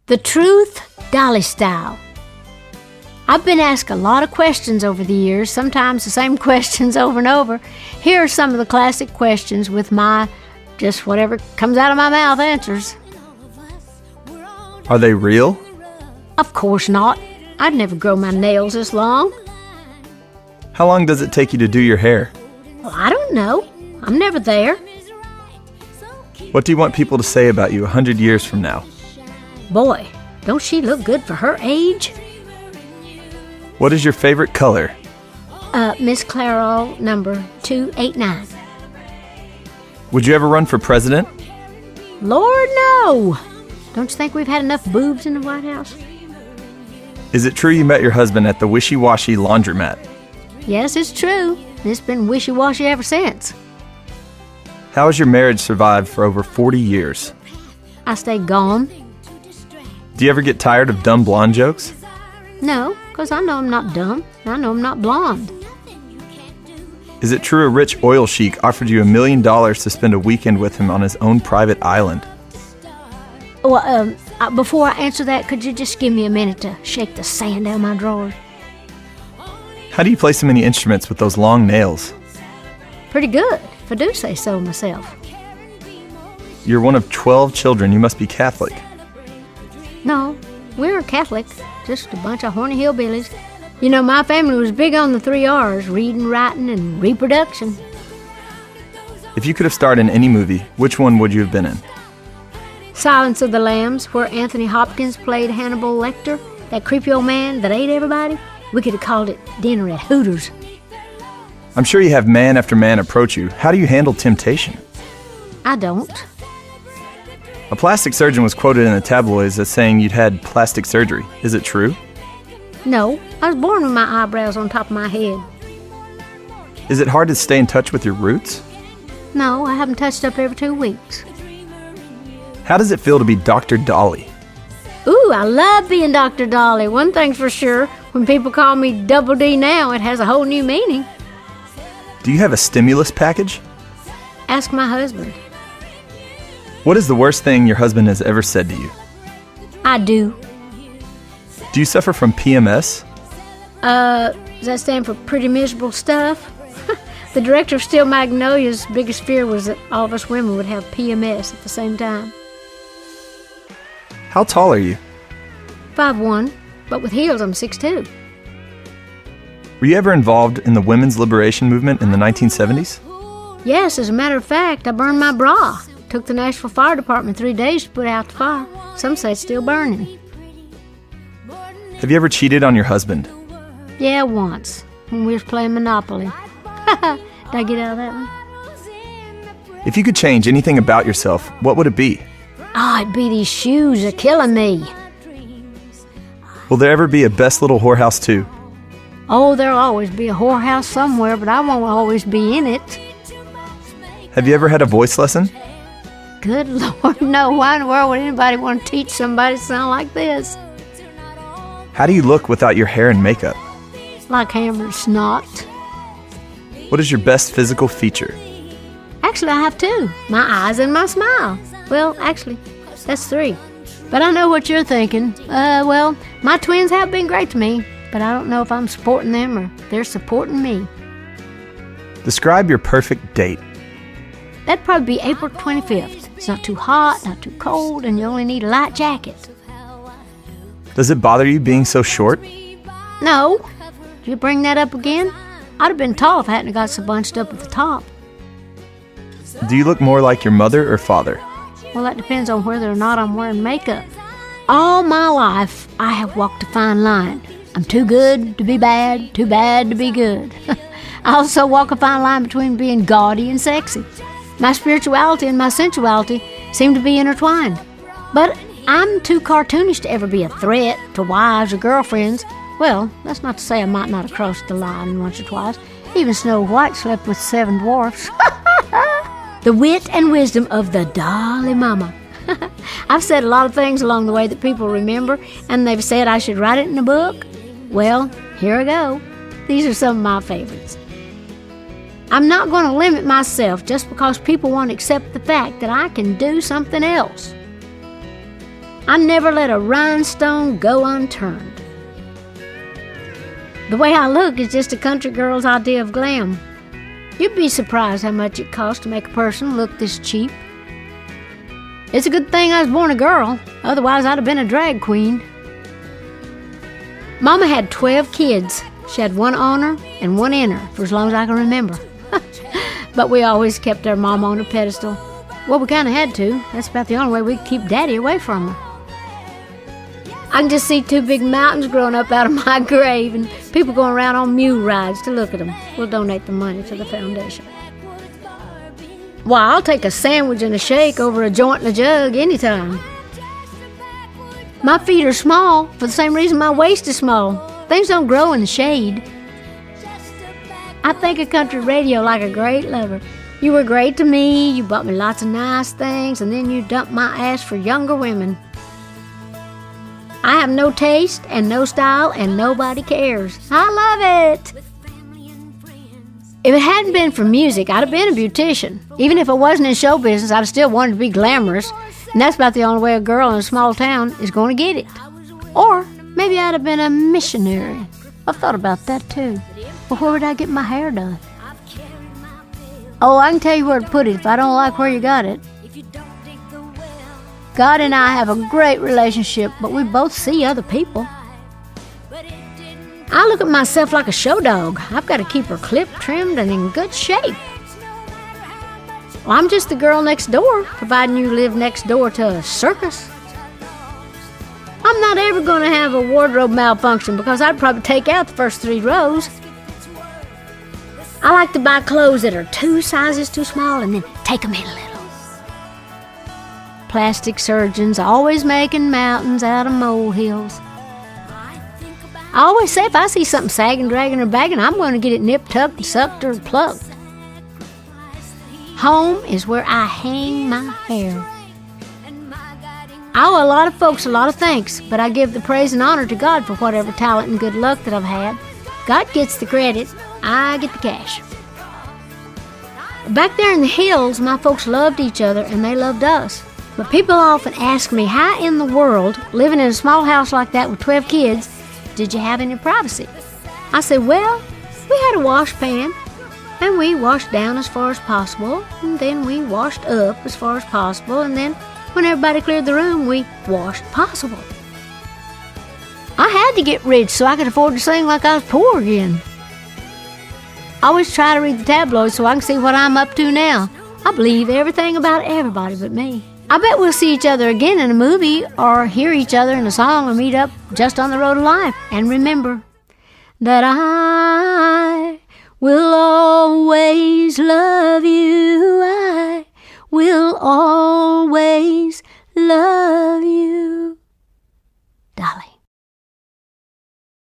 The truth, Dolly style. I've been asked a lot of questions over the years, sometimes the same questions over and over. Here are some of the classic questions with my just whatever comes out of my mouth answers. Are they real? Of course not. I'd never grow my nails this long. How long does it take you to do your hair? Well, I don't know. I'm never there. What do you want people to say about you 100 years from now? Boy, don't she look good for her age? What is your favorite color? Miss Clairol, number 289. Would you ever run for president? Lord, no! Don't you think we've had enough boobs in the White House? Is it true you met your husband at the wishy-washy laundromat? Yes, it's true. It's been wishy-washy ever since. How has your marriage survived for over 40 years? I stay gone. Do you ever get tired of dumb blonde jokes? No, because I know I'm not dumb. I know I'm not blonde. Is it true a rich oil sheik offered you $1 million to spend a weekend with him on his own private island? Well, before I answer that, could you just give me a minute to shake the sand out of my drawers? How do you play so many instruments with those long nails? Pretty good, if I do say so myself. You're one of 12 children. You must be Catholic. No, we aren't Catholic, just a bunch of horny hillbillies. You know, my family was big on the 3 R's, reading, writing, and reproduction. If you could have starred in any movie, which one would you have been in? Silence of the Lambs, where Anthony Hopkins played Hannibal Lecter, that creepy old man that ate everybody. We could have called it Dinner at Hooters. I'm sure you have man after man approach you. How do you handle temptation? I don't. A plastic surgeon was quoted in the tabloids as saying you'd had plastic surgery. Is it true? No, I was born with my eyebrows on top of my head. Is it hard to stay in touch with your roots? No, I haven't touched up every 2 weeks. How does it feel to be Dr. Dolly? Ooh, I love being Dr. Dolly. One thing's for sure, when people call me Double D now, it has a whole new meaning. Do you have a stimulus package? Ask my husband. What is the worst thing your husband has ever said to you? I do. Do you suffer from PMS? Does that stand for pretty miserable stuff? The director of Steel Magnolia's biggest fear was that all of us women would have PMS at the same time. How tall are you? 5'1", but with heels I'm 6'2". Were you ever involved in the women's liberation movement in the 1970s? Yes, as a matter of fact, I burned my bra. Took the Nashville Fire Department 3 days to put out the fire. Some say it's still burning. Have you ever cheated on your husband? Yeah, once, when we was playing Monopoly. Did I get out of that one? If you could change anything about yourself, what would it be? Oh, it'd be these shoes are killing me. Will there ever be a Best Little Whorehouse 2? Oh, there'll always be a whorehouse somewhere, but I won't always be in it. Have you ever had a voice lesson? Good Lord, no. Why in the world would anybody want to teach somebody to sound like this? How do you look without your hair and makeup? Like hammered snot. What is your best physical feature? Actually, I have 2. My eyes and my smile. Well, actually, that's 3. But I know what you're thinking. Well, my twins have been great to me, but I don't know if I'm supporting them or they're supporting me. Describe your perfect date. That'd probably be April 25th. It's not too hot, not too cold, and you only need a light jacket. Does it bother you being so short? No. Did you bring that up again? I'd have been tall if I hadn't got so bunched up at the top. Do you look more like your mother or father? Well, that depends on whether or not I'm wearing makeup. All my life, I have walked a fine line. I'm too good to be bad, too bad to be good. I also walk a fine line between being gaudy and sexy. My spirituality and my sensuality seem to be intertwined. But I'm too cartoonish to ever be a threat to wives or girlfriends. Well, that's not to say I might not have crossed the line once or twice. Even Snow White slept with 7 dwarfs. The wit and wisdom of the Dolly Mama. I've said a lot of things along the way that people remember, and they've said I should write it in a book. Well, here I go. These are some of my favorites. I'm not going to limit myself just because people want to accept the fact that I can do something else. I never let a rhinestone go unturned. The way I look is just a country girl's idea of glam. You'd be surprised how much it costs to make a person look this cheap. It's a good thing I was born a girl, otherwise I'd have been a drag queen. Mama had 12 kids. She had one on her and one in her for as long as I can remember. But we always kept our mama on a pedestal. Well, we kind of had to. That's about the only way we could keep Daddy away from her. I can just see two big mountains growing up out of my grave and people going around on mule rides to look at them. We'll donate the money to the foundation. Well, I'll take a sandwich and a shake over a joint and a jug anytime. My feet are small for the same reason my waist is small. Things don't grow in the shade. I think of country radio like a great lover. You were great to me, you bought me lots of nice things, and then you dumped my ass for younger women. I have no taste and no style, and nobody cares. I love it. If it hadn't been for music, I'd have been a beautician. Even if I wasn't in show business, I'd still wanted to be glamorous, and that's about the only way a girl in a small town is going to get it. Or maybe I'd have been a missionary. I've thought about that too. But where would I get my hair done? Oh, I can tell you where to put it if I don't like where you got it. God and I have a great relationship, but we both see other people. I look at myself like a show dog. I've got to keep her clipped, trimmed, and in good shape. Well, I'm just the girl next door, providing you live next door to a circus. I'm not ever going to have a wardrobe malfunction because I'd probably take out the first 3 rows. I like to buy clothes that are 2 sizes too small and then take them in a little. Plastic surgeons always making mountains out of molehills. I always say if I see something sagging, dragging, or bagging, I'm going to get it nipped, tucked, sucked, or plucked. Home is where I hang my hair. I owe a lot of folks a lot of thanks, but I give the praise and honor to God for whatever talent and good luck that I've had. God gets the credit, I get the cash. Back there in the hills, my folks loved each other and they loved us. But people often ask me, how in the world, living in a small house like that with 12 kids, did you have any privacy? I said, well, we had a wash pan, and we washed down as far as possible, and then we washed up as far as possible, and then when everybody cleared the room, we washed possible. I had to get rich so I could afford to sing like I was poor again. I always try to read the tabloids so I can see what I'm up to now. I believe everything about everybody but me. I bet we'll see each other again in a movie or hear each other in a song or meet up just on the road of life. And remember that I will always love you. I will always love you. Dolly.